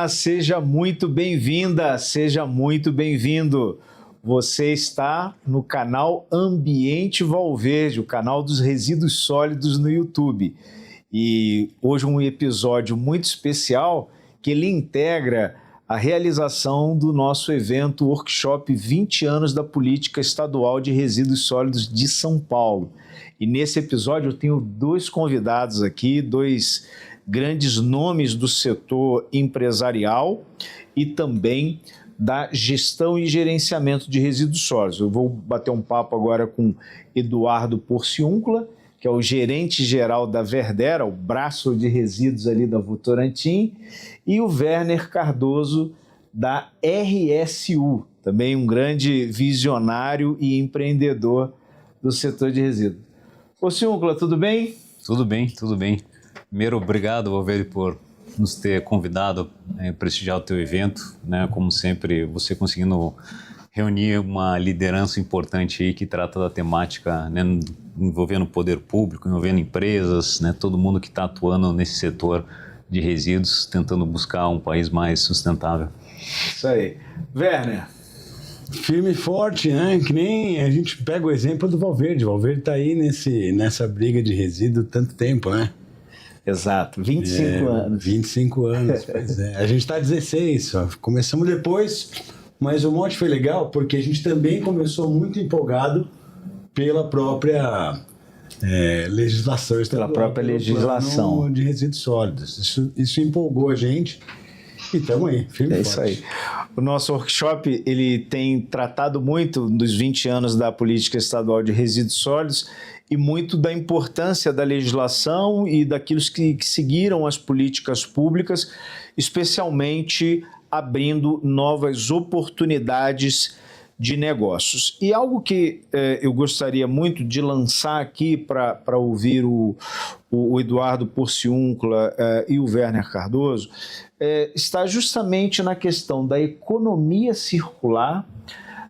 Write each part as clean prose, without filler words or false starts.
Olá, seja muito bem-vinda, seja muito bem-vindo. Você está no canal Ambiente Valverde, o canal dos resíduos sólidos no YouTube. E hoje um episódio muito especial que ele integra a realização do nosso evento Workshop 20 anos da Política Estadual de Resíduos Sólidos de São Paulo. E nesse episódio eu tenho dois convidados aqui, dois grandes nomes do setor empresarial e também da gestão e gerenciamento de resíduos sólidos. Eu vou bater um papo agora com Eduardo Porciúncula, que é o gerente-geral da Verdera, o braço de resíduos ali da Votorantim, e o Werner Cardoso, da RSU, também um grande visionário e empreendedor do setor de resíduos. Porciúncula, tudo bem? Tudo bem, tudo bem. Primeiro, obrigado, Valverde, por nos ter convidado a prestigiar o teu evento, né? Como sempre, você conseguindo reunir uma liderança importante aí que trata da temática, né, envolvendo o poder público, envolvendo empresas, né, todo mundo que está atuando nesse setor de resíduos, tentando buscar um país mais sustentável. Isso aí. Werner. Firme e forte, né? Que nem a gente pega o exemplo do Valverde. O Valverde está aí nessa briga de resíduo tanto tempo, né? Exato, 25 anos. 25 anos, pois é. A gente está 16, só. Começamos depois, mas o mote foi legal porque a gente também começou muito empolgado pela própria legislação estadual. Pela própria legislação de resíduos sólidos. Isso empolgou a gente e estamos aí, firme e forte. Isso aí. O nosso workshop ele tem tratado muito dos 20 anos da Política Estadual de Resíduos Sólidos e muito da importância da legislação e daqueles que seguiram as políticas públicas, especialmente abrindo novas oportunidades de negócios. E algo que eu gostaria muito de lançar aqui para ouvir o Eduardo Porciúncula e o Werner Cardoso, está justamente na questão da economia circular,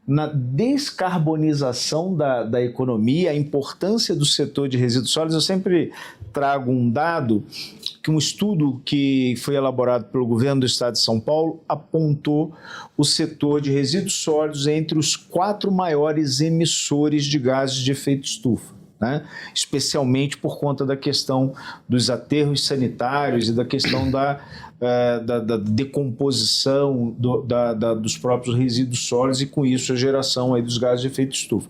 na descarbonização da economia, a importância do setor de resíduos sólidos. Eu sempre trago um dado que um estudo que foi elaborado pelo governo do estado de São Paulo apontou o setor de resíduos sólidos entre os 4 maiores emissores de gases de efeito estufa, né? Especialmente por conta da questão dos aterros sanitários e da questão da decomposição dos próprios resíduos sólidos e com isso a geração aí dos gases de efeito estufa.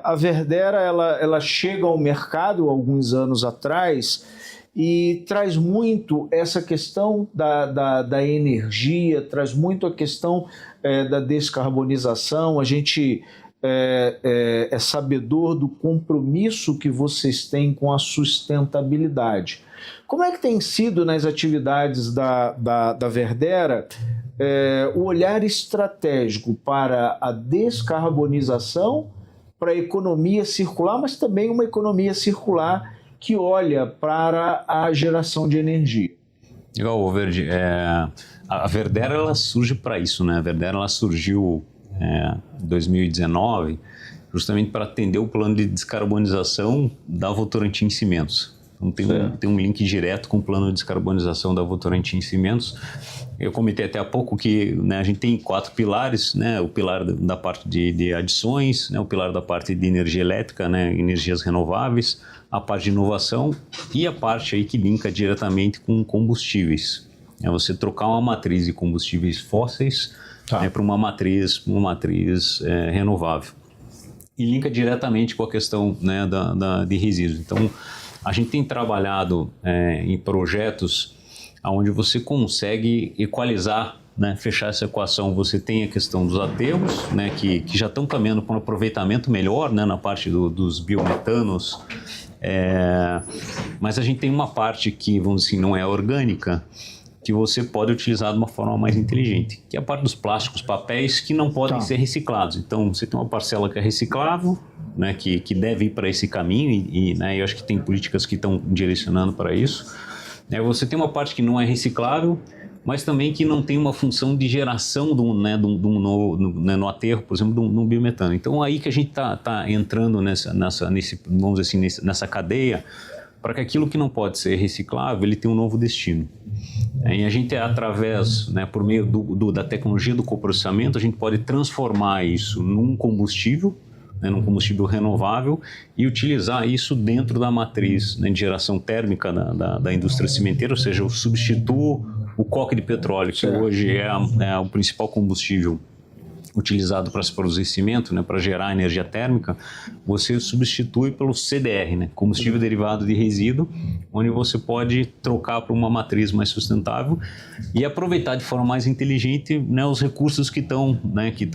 A Verdera ela chega ao mercado alguns anos atrás e traz muito essa questão da energia, traz muito a questão da descarbonização. A gente é sabedor do compromisso que vocês têm com a sustentabilidade. Como é que tem sido nas atividades da Verdera o olhar estratégico para a descarbonização, para a economia circular, mas também uma economia circular que olha para a geração de energia? Igual, Verde, a Verdera ela surge para isso, né? A Verdera ela surgiu em 2019 justamente para atender o plano de descarbonização da Votorantim Cimentos. Então tem um link direto com o plano de descarbonização da Votorantim Cimentos. Eu comentei até há pouco que, né, a gente tem 4 pilares, né, o pilar da parte de adições, né, o pilar da parte de energia elétrica, né, energias renováveis, a parte de inovação e a parte aí que linka diretamente com combustíveis. É você trocar uma matriz de combustíveis fósseis para uma matriz renovável. E linka diretamente com a questão, né, de resíduos. Então, a gente tem trabalhado em projetos onde você consegue equalizar, né, fechar essa equação. Você tem a questão dos aterros, né, que já estão caminhando para um aproveitamento melhor, né, na parte dos biometanos, mas a gente tem uma parte que, vamos dizer assim, não é orgânica, que você pode utilizar de uma forma mais inteligente, que é a parte dos plásticos, papéis que não podem ser reciclados. Então, você tem uma parcela que é reciclável, né, que deve ir para esse caminho e né, eu acho que tem políticas que estão direcionando para isso. Você tem uma parte que não é reciclável, mas também que não tem uma função de geração no aterro, por exemplo, de um biometano. Então, aí que a gente está entrando nessa cadeia para que aquilo que não pode ser reciclável, ele tenha um novo destino. E a gente, através, né, por meio da tecnologia do coprocessamento, a gente pode transformar isso num combustível, né, num combustível renovável, e utilizar isso dentro da matriz, né, de geração térmica da indústria cimenteira, ou seja, eu substituo o coque de petróleo, que hoje é o principal combustível utilizado para se produzir cimento, né, para gerar energia térmica, você substitui pelo CDR, né, combustível derivado de resíduo, onde você pode trocar para uma matriz mais sustentável e aproveitar de forma mais inteligente, né, os recursos que estão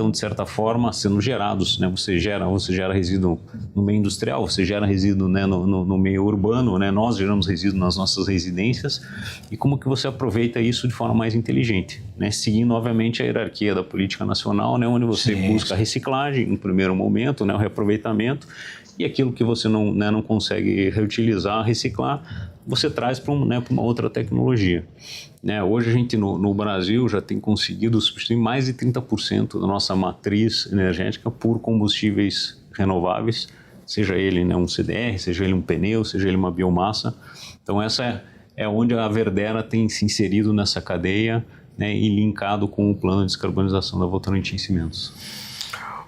de certa forma sendo gerados, né, você gera resíduo no meio industrial, você gera resíduo, né, no meio urbano, né, nós geramos resíduo nas nossas residências, e como que você aproveita isso de forma mais inteligente, né, seguindo obviamente a hierarquia da política nacional, né, onde você busca a reciclagem no primeiro momento, né, o reaproveitamento, e aquilo que você não consegue reutilizar, reciclar, você traz para uma outra tecnologia. Né, hoje a gente no Brasil já tem conseguido substituir mais de 30% da nossa matriz energética por combustíveis renováveis, seja ele, né, um CDR, seja ele um pneu, seja ele uma biomassa. Então essa é onde a Verdera tem se inserido nessa cadeia, né, e linkado com o plano de descarbonização da Votorantim Cimentos.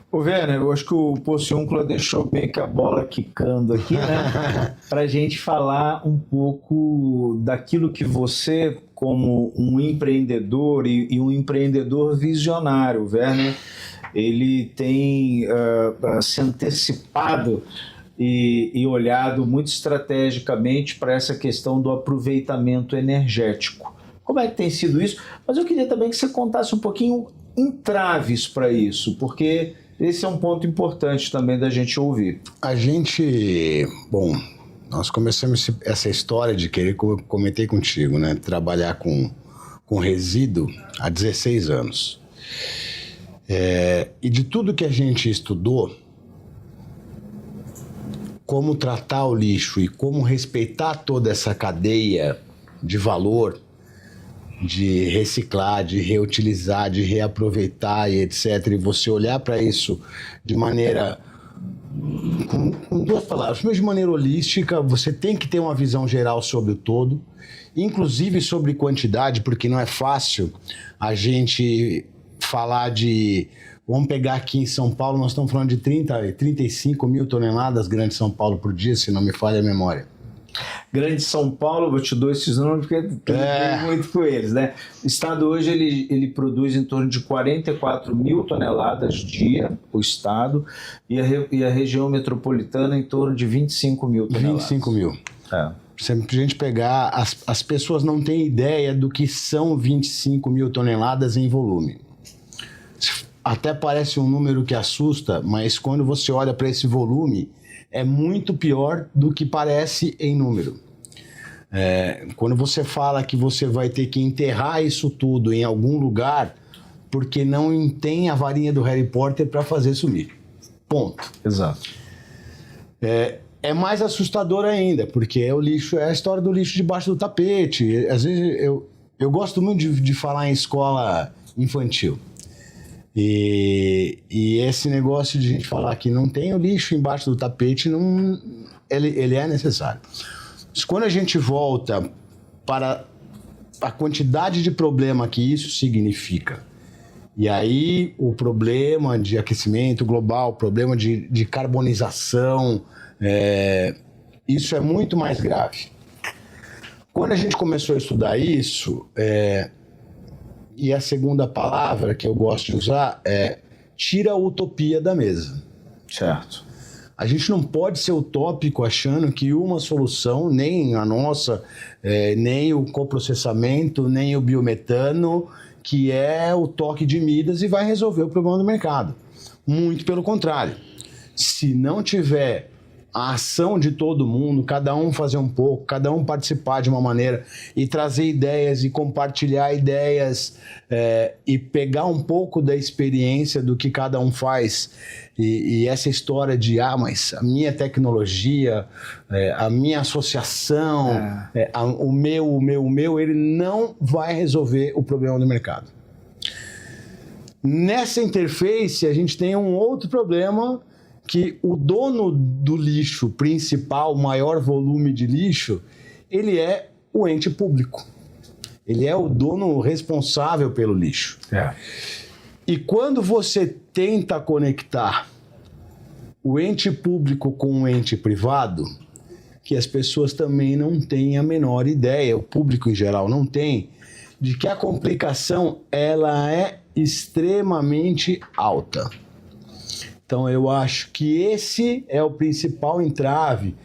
Ô Werner, eu acho que o Porciúncula deixou bem que a bola quicando aqui, né? Para a gente falar um pouco daquilo que você, como um empreendedor e um empreendedor visionário, Werner, ele tem se antecipado e olhado muito estrategicamente para essa questão do aproveitamento energético. Como é que tem sido isso? Mas eu queria também que você contasse um pouquinho entraves para isso, porque esse é um ponto importante também da gente ouvir. Nós começamos essa história de querer, como eu comentei contigo, né, trabalhar com resíduo há 16 anos. E de tudo que a gente estudou, como tratar o lixo e como respeitar toda essa cadeia de valor, de reciclar, de reutilizar, de reaproveitar e etc. E você olhar para isso de maneira, com duas palavras, mas de maneira holística, você tem que ter uma visão geral sobre o todo, inclusive sobre quantidade, porque não é fácil a gente falar de... Vamos pegar aqui em São Paulo, nós estamos falando de 35 mil toneladas Grande São Paulo por dia, se não me falha a memória. Grande São Paulo, eu te dou esses números porque tem muito com eles, né? O estado hoje ele produz em torno de 44 mil toneladas dia, o estado, e a região metropolitana em torno de 25 mil toneladas. 25 mil. Se a gente pegar, as pessoas não têm ideia do que são 25 mil toneladas em volume. Até parece um número que assusta, mas quando você olha para esse volume, é muito pior do que parece em número. Quando você fala que você vai ter que enterrar isso tudo em algum lugar, porque não tem a varinha do Harry Potter para fazer sumir. Ponto. Exato. É mais assustador ainda, porque é a história do lixo debaixo do tapete. Às vezes eu gosto muito de falar em escola infantil. E esse negócio de a gente falar que não tem o lixo embaixo do tapete, ele é necessário. Mas quando a gente volta para a quantidade de problema que isso significa, e aí o problema de aquecimento global, o problema de carbonização, isso é muito mais grave. Quando a gente começou a estudar isso, e a segunda palavra que eu gosto de usar é tira a utopia da mesa. Certo. A gente não pode ser utópico achando que uma solução, nem a nossa, nem o coprocessamento, nem o biometano, que é o toque de Midas e vai resolver o problema do mercado. Muito pelo contrário. Se não tiver a ação de todo mundo, cada um fazer um pouco, cada um participar de uma maneira e trazer ideias e compartilhar ideias e pegar um pouco da experiência do que cada um faz e essa história de mas a minha tecnologia, a minha associação, o meu, ele não vai resolver o problema do mercado. Nessa interface a gente tem um outro problema que o dono do lixo principal, maior volume de lixo, ele é o ente público. Ele é o dono responsável pelo lixo. E quando você tenta conectar o ente público com o ente privado, que as pessoas também não têm a menor ideia, o público em geral não tem, de que a complicação ela é extremamente alta. Então eu acho que esse é o principal entrave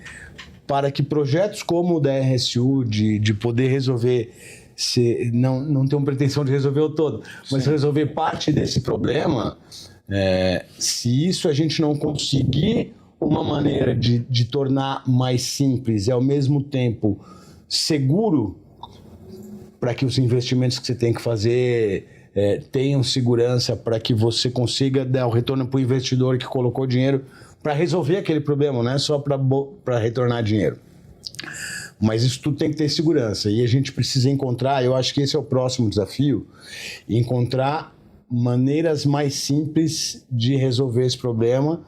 para que projetos como o da RSU, de poder resolver, não tenho pretensão de resolver o todo, mas resolver parte desse problema, se isso a gente não conseguir uma maneira de tornar mais simples e ao mesmo tempo seguro para que os investimentos que você tem que fazer tenham segurança, para que você consiga dar o retorno para o investidor que colocou dinheiro para resolver aquele problema, não é só para retornar dinheiro. Mas isso tudo tem que ter segurança e a gente precisa encontrar, eu acho que esse é o próximo desafio, encontrar maneiras mais simples de resolver esse problema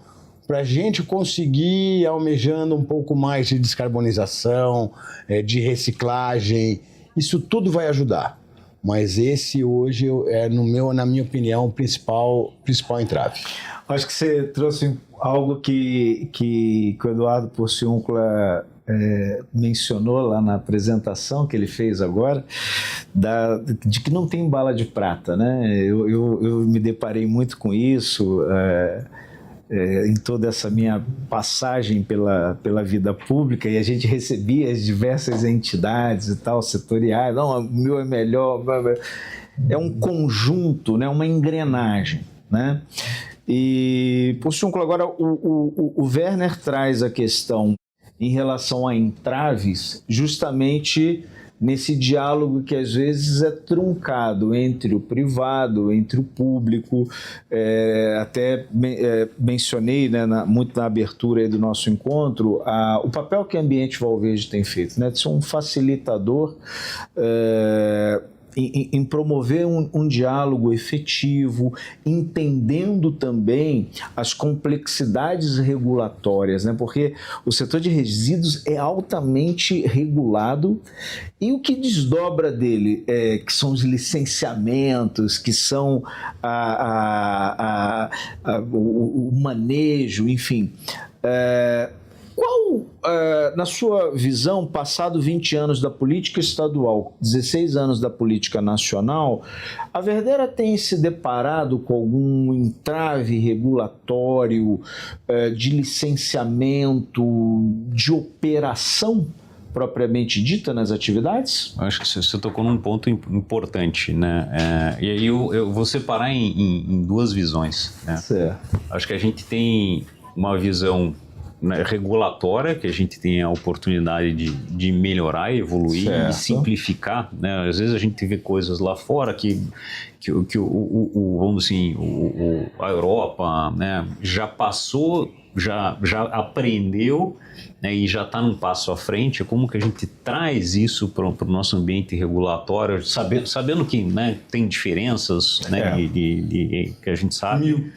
para a gente conseguir ir almejando um pouco mais de descarbonização, de reciclagem. Isso tudo vai ajudar. Mas esse hoje é, na minha opinião, o principal entrave. Acho que você trouxe algo que o Eduardo Porciúncula mencionou lá na apresentação que ele fez agora, de que não tem bala de prata, né? Eu me deparei muito com isso em toda essa minha passagem pela vida pública, e a gente recebia as diversas entidades e tal, setoriais, não, o meu é melhor, é um conjunto, né? Uma engrenagem, né? E, Porciúncula, agora o Werner traz a questão em relação a entraves, justamente nesse diálogo que às vezes é truncado entre o privado, entre o público. Até mencionei, né, muito na abertura aí do nosso encontro, o papel que a Ambiente Valverde tem feito, né, de ser um facilitador em promover um diálogo efetivo, entendendo também as complexidades regulatórias, né? Porque o setor de resíduos é altamente regulado e o que desdobra dele, que são os licenciamentos, que são o manejo, enfim. Qual, na sua visão, passado 20 anos da política estadual, 16 anos da política nacional, a Verdera tem se deparado com algum entrave regulatório, de licenciamento, de operação propriamente dita nas atividades? Acho que você tocou num ponto importante, né? E aí eu vou separar em duas visões, né? Certo. Acho que a gente tem uma visão regulatória, que a gente tem a oportunidade de melhorar, evoluir, certo, e simplificar, né? Às vezes a gente vê coisas lá fora que vamos assim, a Europa, né, já passou, já aprendeu, né, e já está num passo à frente. Como que a gente traz isso para o nosso ambiente regulatório, sabendo que, né, tem diferenças, né, que a gente sabe.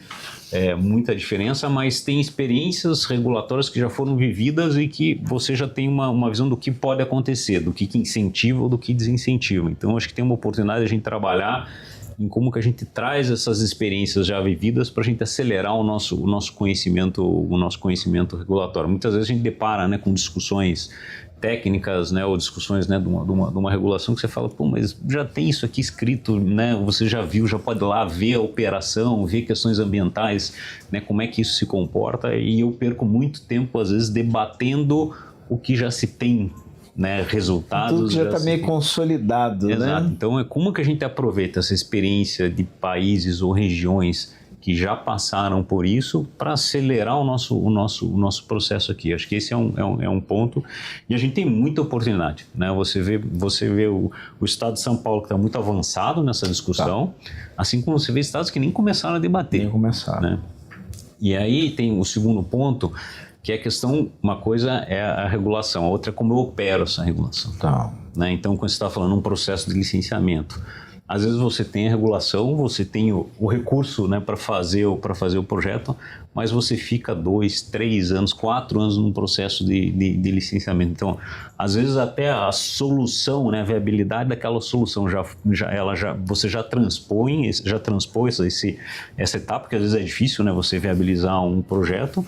Muita diferença, mas tem experiências regulatórias que já foram vividas e que você já tem uma visão do que pode acontecer, do que incentiva ou do que desincentiva. Então, acho que tem uma oportunidade de a gente trabalhar em como que a gente traz essas experiências já vividas para a gente acelerar o nosso conhecimento regulatório. Muitas vezes a gente depara, né, com discussões técnicas, né, ou discussões, né, de uma regulação que você fala, pô, mas já tem isso aqui escrito, né, você já viu, já pode ir lá ver a operação, ver questões ambientais, né, como é que isso se comporta, e eu perco muito tempo, às vezes, debatendo o que já se tem, né, resultados. Tudo já está meio consolidado, exato, né? Então, como que a gente aproveita essa experiência de países ou regiões que já passaram por isso para acelerar o nosso processo aqui? Acho que esse é um ponto, e a gente tem muita oportunidade, né? Você vê o estado de São Paulo, que está muito avançado nessa discussão, assim como você vê estados que nem começaram a debater. Nem começaram. Né? E aí tem o segundo ponto, que é a questão, uma coisa é a regulação, a outra é como eu opero essa regulação. Tá. Né? Então, quando você está falando um processo de licenciamento, às vezes você tem a regulação, você tem o recurso, né, para fazer o projeto, mas você fica 2, 3 anos, 4 anos num processo de licenciamento. Então, às vezes até a solução, né, a viabilidade daquela solução você já transpôs essa etapa, porque às vezes é difícil, né, você viabilizar um projeto,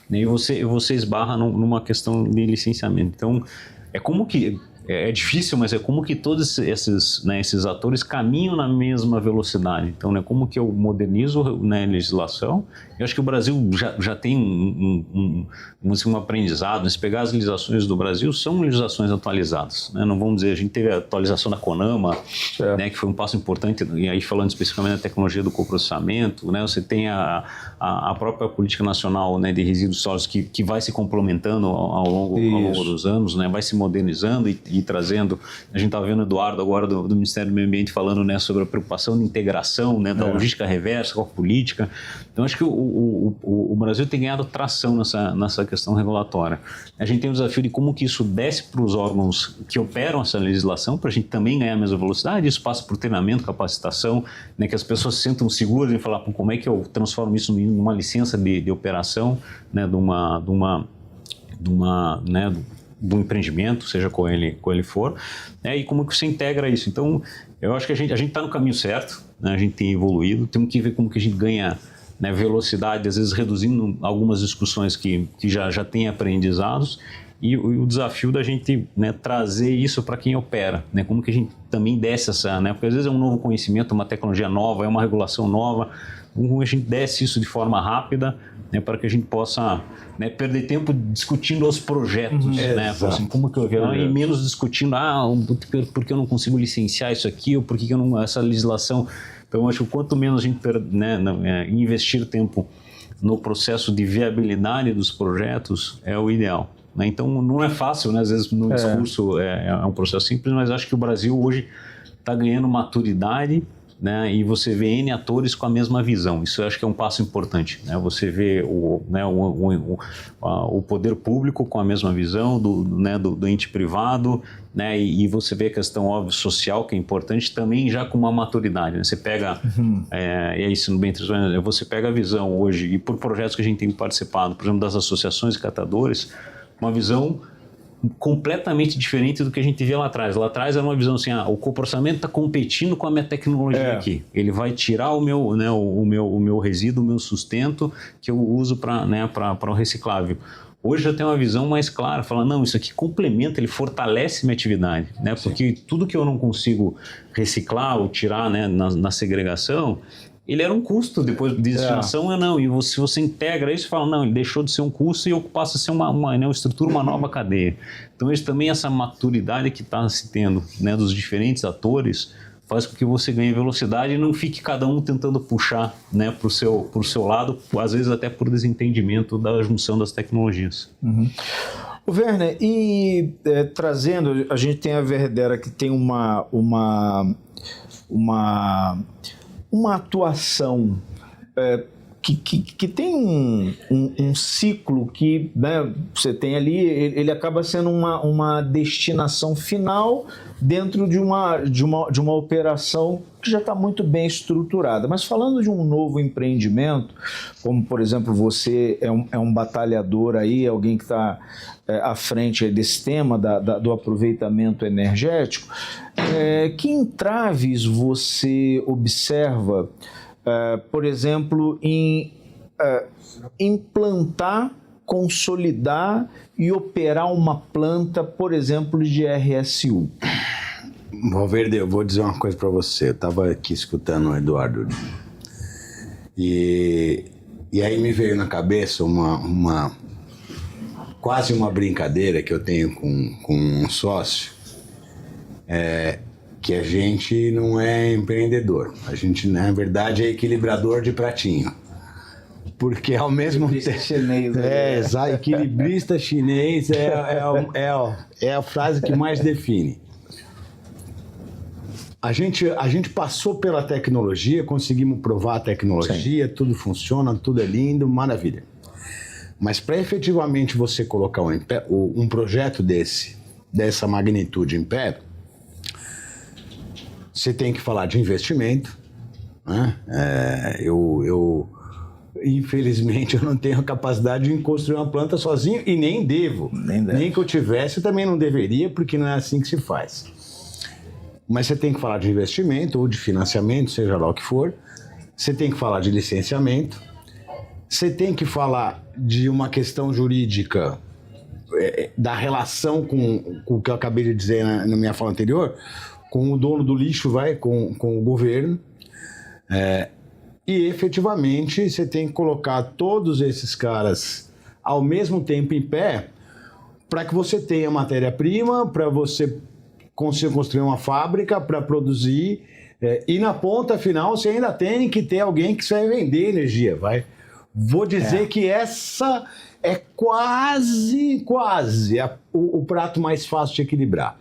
né, e você esbarra numa questão de licenciamento. Então, é como que é difícil, mas é como que todos esses atores caminham na mesma velocidade. Então, né, como que eu modernizo, né, a legislação. Eu acho que o Brasil já tem um aprendizado. Se pegar as legislações do Brasil, são legislações atualizadas, né? Não vamos dizer, a gente teve a atualização da CONAMA, né, que foi um passo importante, e aí falando especificamente da tecnologia do coprocessamento, né, você tem a própria Política Nacional, né, de Resíduos Sólidos que vai se complementando ao longo dos anos, né, vai se modernizando e trazendo. A gente está vendo o Eduardo agora do Ministério do Meio Ambiente falando, né, sobre a preocupação de integração, né, da logística reversa com a política. Então, acho que o Brasil tem ganhado tração nessa questão regulatória. A gente tem o desafio de como que isso desce para os órgãos que operam essa legislação, para a gente também ganhar a mesma velocidade. Isso passa por treinamento, capacitação, né, que as pessoas se sentam seguras em falar como é que eu transformo isso numa licença de operação, né, de um empreendimento, seja qual ele for, né, e como que você integra isso. Então, eu acho que a gente está no caminho certo, né, a gente tem evoluído, temos que ver como que a gente ganha, né, velocidade, às vezes reduzindo algumas discussões que já tem aprendizados, e o desafio da gente, né, trazer isso para quem opera, né, como que a gente também desce né, porque às vezes é um novo conhecimento, uma tecnologia nova, é uma regulação nova, como a gente desce isso de forma rápida, né, para que a gente possa, né, perder tempo discutindo os projetos, né, assim, como que eu vejo, e menos discutindo, por que eu não consigo licenciar isso aqui, ou por que eu não, essa legislação. Então, eu acho que quanto menos a gente, né, investir tempo no processo de viabilidade dos projetos é o ideal, né? Então, não é fácil, né? Às vezes no discurso é um processo simples, mas acho que o Brasil hoje está ganhando maturidade, né, e você vê N atores com a mesma visão. Isso eu acho que é um passo importante, né? Você vê o poder público com a mesma visão do ente privado, né, e você vê a questão óbvia social, que é importante, também já com uma maturidade, né? Você pega, e é isso no bem transparente, você pega a visão hoje, e por projetos que a gente tem participado, por exemplo, das associações de catadores, uma visão completamente diferente do que a gente via lá atrás. Lá atrás era uma visão assim, o coprocessamento está competindo com a minha tecnologia aqui. Ele vai tirar o meu resíduo, o meu sustento que eu uso para o reciclável. Hoje já tem uma visão mais clara, falando, não, isso aqui complementa, ele fortalece minha atividade, né? Porque tudo que eu não consigo reciclar ou tirar, né, na segregação, ele era um custo depois de destinação, não. E se você integra isso, fala, não, ele deixou de ser um custo e passa a ser uma estrutura, uma nova cadeia. Então, isso também, essa maturidade que está se tendo, né, dos diferentes atores, faz com que você ganhe velocidade e não fique cada um tentando puxar, né, para o seu lado, às vezes até por desentendimento da junção das tecnologias. O Werner, e trazendo, a gente tem a Verdera que tem uma atuação que tem um ciclo que, né, você tem ali, ele acaba sendo uma destinação final dentro de uma operação que já está muito bem estruturada. Mas falando de um novo empreendimento, como por exemplo você é um batalhador aí, alguém que está à frente desse tema do aproveitamento energético, que entraves você observa, por exemplo, em implantar, consolidar e operar uma planta, por exemplo, de RSU? Valverde, eu vou dizer uma coisa para você. Eu estava aqui escutando o Eduardo e aí me veio na cabeça quase uma brincadeira que eu tenho com um sócio, que a gente não é empreendedor, a gente na verdade é equilibrador de pratinho, porque ao mesmo tempo chinês, equilibrista chinês é a frase que mais define. A gente passou pela tecnologia, conseguimos provar a tecnologia, tudo funciona, tudo é lindo, maravilha. Mas para efetivamente você colocar um projeto dessa magnitude em pé, Você tem que falar de investimento, né? Infelizmente, eu não tenho a capacidade de construir uma planta sozinho e nem devo. Nem que eu tivesse, eu também não deveria, porque não é assim que se faz. Mas você tem que falar de investimento ou de financiamento, seja lá o que for. Você tem que falar de licenciamento. Você tem que falar de uma questão jurídica, da relação com o que eu acabei de dizer na minha fala anterior, com o dono do lixo, com o governo. E efetivamente você tem que colocar todos esses caras ao mesmo tempo em pé para que você tenha matéria-prima, para você consiga construir uma fábrica para produzir, e na ponta final você ainda tem que ter alguém que vai vender energia. Vou dizer que essa é quase o prato mais fácil de equilibrar.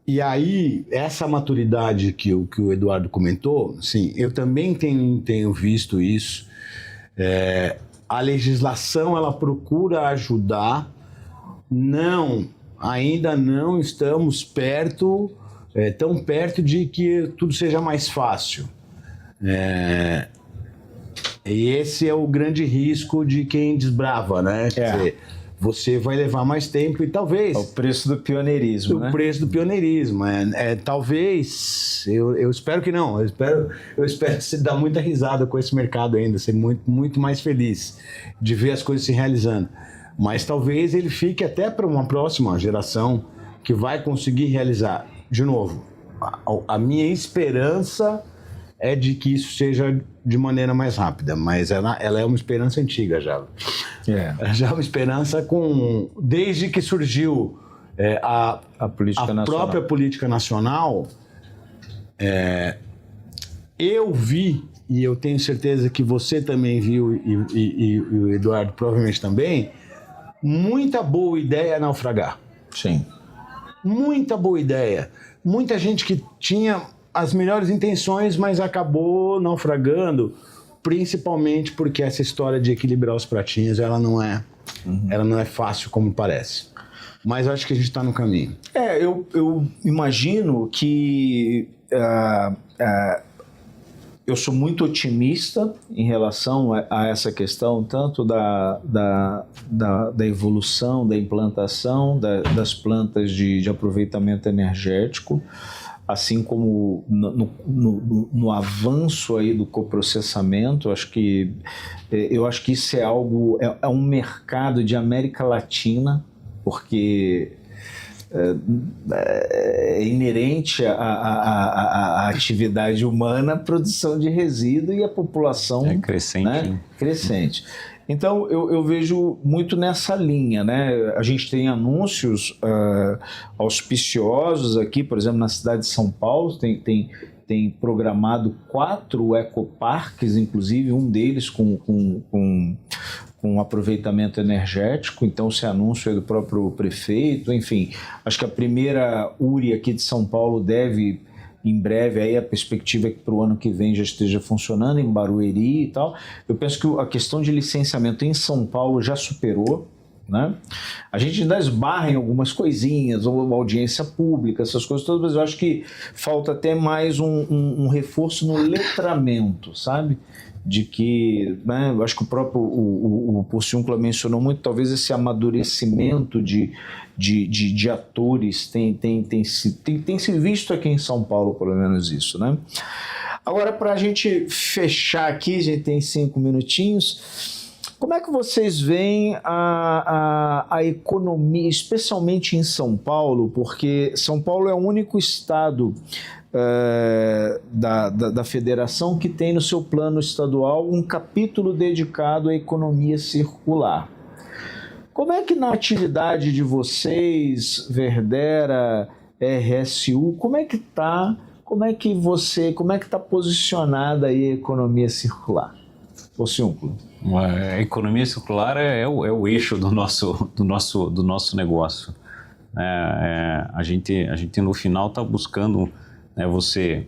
E aí, essa maturidade que o Eduardo comentou, sim, eu também tenho visto isso. A legislação, ela procura ajudar. Ainda não estamos tão perto de que tudo seja mais fácil. E esse é o grande risco de quem desbrava, né? Quer dizer, você vai levar mais tempo e talvez... É o preço do pioneirismo, né? O preço do pioneirismo. Talvez, eu espero que não, eu espero você dar muita risada com esse mercado ainda, ser muito, muito mais feliz de ver as coisas se realizando. Mas talvez ele fique até para uma próxima geração que vai conseguir realizar. De novo, a minha esperança é de que isso seja de maneira mais rápida, mas ela é uma esperança antiga já. Já é uma esperança desde que surgiu a própria política nacional. Eu vi, e eu tenho certeza que você também viu, e o Eduardo provavelmente também, muita boa ideia naufragar. Sim. Muita boa ideia. Muita gente que tinha as melhores intenções, mas acabou naufragando, principalmente porque essa história de equilibrar os pratinhos, ela não é fácil como parece. Mas acho que a gente está no caminho. Eu imagino que eu sou muito otimista em relação a essa questão, tanto da evolução, da implantação das plantas de aproveitamento energético, assim como no avanço aí do coprocessamento. Eu acho que isso é um mercado de América Latina, porque é inerente à atividade humana a produção de resíduo e a população crescente. Né? Crescente. Então, eu vejo muito nessa linha, né? A gente tem anúncios auspiciosos aqui, por exemplo, na cidade de São Paulo, tem programado 4 ecoparques, inclusive um deles com aproveitamento energético. Então, esse anúncio é do próprio prefeito. Enfim, acho que a primeira URI aqui de São Paulo deve, em breve, aí a perspectiva é que para o ano que vem já esteja funcionando, em Barueri e tal. Eu penso que a questão de licenciamento em São Paulo já superou, né? A gente ainda esbarra em algumas coisinhas, ou uma audiência pública, essas coisas todas, mas eu acho que falta até mais um reforço no letramento, sabe? De que, né, eu acho que o próprio o Porciúncula mencionou muito, talvez esse amadurecimento de atores tem se visto aqui em São Paulo, pelo menos isso, né? Agora, para a gente fechar aqui, a gente tem 5 minutinhos, como é que vocês veem a economia, especialmente em São Paulo, porque São Paulo é o único estado da federação que tem no seu plano estadual um capítulo dedicado à economia circular. Como é que na atividade de vocês, Verdera, RSU, como é que está posicionada aí a economia circular? Porciúncula. A economia circular é o eixo do nosso negócio. A gente no final está buscando você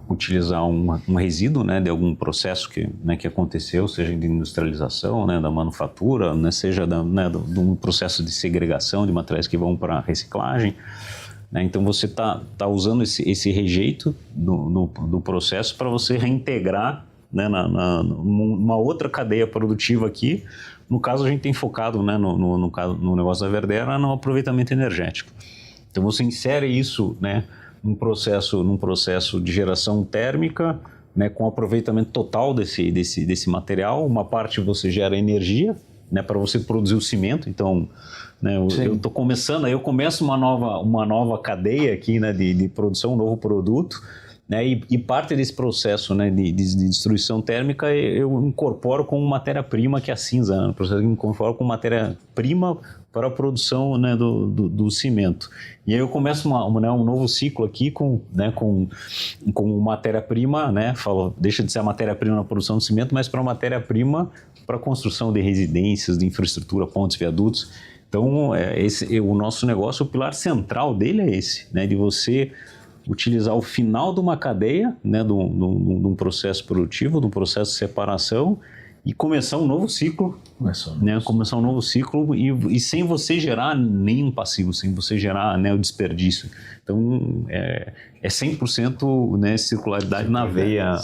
utilizar um resíduo, né, de algum processo que aconteceu, seja de industrialização, né, da manufatura, né, seja de um processo de segregação de materiais que vão para reciclagem, né? Então você está usando esse rejeito do processo para você reintegrar, né, numa outra cadeia produtiva aqui. No caso, a gente tem focado, né, no negócio da Verdera, no aproveitamento energético. Então você insere isso, né, num processo de geração térmica, né, com aproveitamento total desse material. Uma parte você gera energia, né, para você produzir o cimento. Então, né, eu estou começando, aí eu começo uma nova cadeia aqui, né, de produção, um novo produto, né, e parte desse processo, né, de destruição térmica eu incorporo como matéria-prima, que é a cinza, né, o processo que eu incorporo como matéria-prima para a produção, né, do cimento. E aí eu começo um novo ciclo aqui com matéria-prima, né, deixa de ser a matéria-prima na produção do cimento, mas para a matéria-prima para a construção de residências, de infraestrutura, pontes, viadutos. Então, o nosso negócio, o pilar central dele é esse, né, de você utilizar o final de uma cadeia, né, de um processo produtivo, de um processo de separação, e começar um novo ciclo, começar um novo ciclo e sem você gerar nenhum passivo, sem você gerar, né, o desperdício. Então, é 100%, né, circularidade na veia.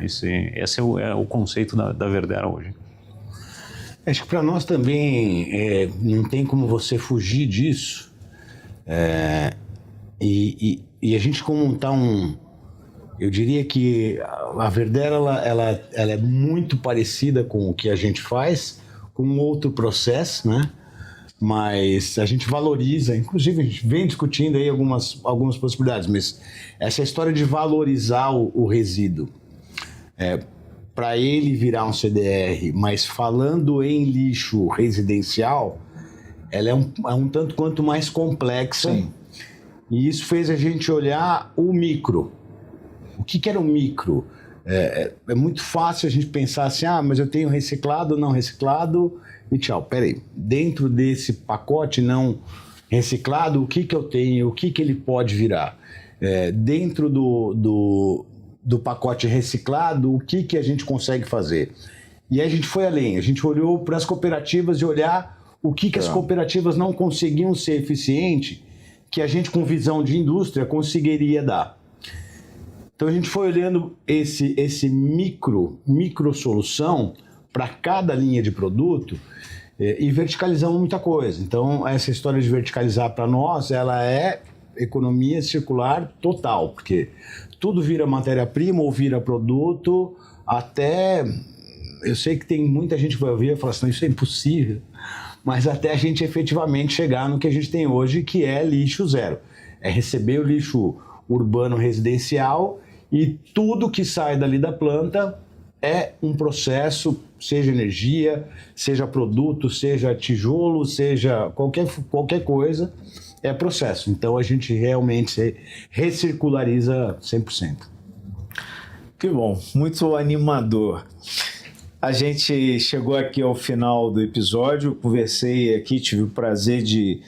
Esse é o conceito da Verdera hoje. Acho que para nós também não tem como você fugir disso. E a gente, como está eu diria que a Verdera ela é muito parecida com o que a gente faz, com um outro processo, né? Mas a gente valoriza, inclusive a gente vem discutindo aí algumas possibilidades, mas essa história de valorizar o resíduo, para ele virar um CDR, mas falando em lixo residencial, ela é um tanto quanto mais complexa. Sim. E isso fez a gente olhar o micro. O que era o micro? É muito fácil a gente pensar assim, mas eu tenho reciclado, não reciclado, e tchau. Peraí, dentro desse pacote não reciclado, o que eu tenho, o que ele pode virar? Dentro do pacote reciclado, o que a gente consegue fazer? E aí a gente foi além, a gente olhou para as cooperativas e olhar o que as cooperativas não conseguiam ser eficientes, que a gente, com visão de indústria, conseguiria dar. Então a gente foi olhando esse micro solução para cada linha de produto e verticalizamos muita coisa. Então essa história de verticalizar para nós, ela é economia circular total, porque tudo vira matéria-prima ou vira produto, até... Eu sei que tem muita gente que vai ouvir e falar assim, isso é impossível, mas até a gente efetivamente chegar no que a gente tem hoje, que é lixo zero. É receber o lixo urbano residencial e tudo que sai dali da planta é um processo, seja energia, seja produto, seja tijolo, seja qualquer coisa, é processo. Então a gente realmente recirculariza 100%. Que bom, muito animador. A gente chegou aqui ao final do episódio, conversei aqui, tive o prazer de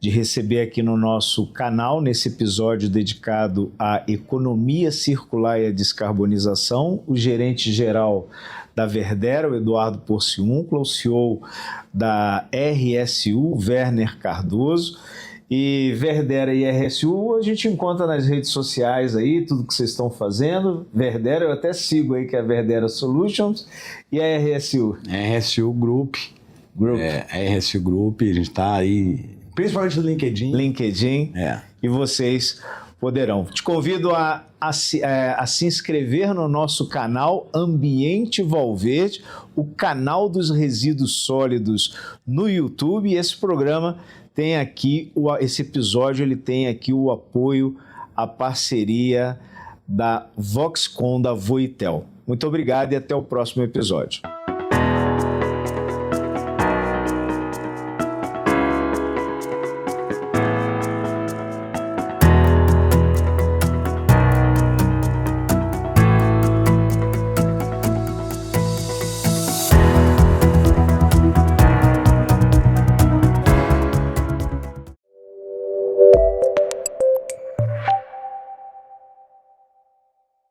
receber aqui no nosso canal, nesse episódio dedicado à economia circular e à descarbonização, o gerente-geral da Verdera, o Eduardo Porciúncula, o CEO da RSU, Werner Cardoso. E Verdera e RSU a gente encontra nas redes sociais aí, tudo que vocês estão fazendo. Verdera, eu até sigo aí, que é a Verdera Solutions, e a RSU. RSU Group. A RSU Group, a gente está aí, principalmente no LinkedIn. E vocês poderão. Te convido a se inscrever no nosso canal Ambiente Valverde, o canal dos resíduos sólidos no YouTube, e esse programa tem aqui, esse episódio ele tem aqui o apoio, a parceria da Voxcon da Voitel. Muito obrigado e até o próximo episódio.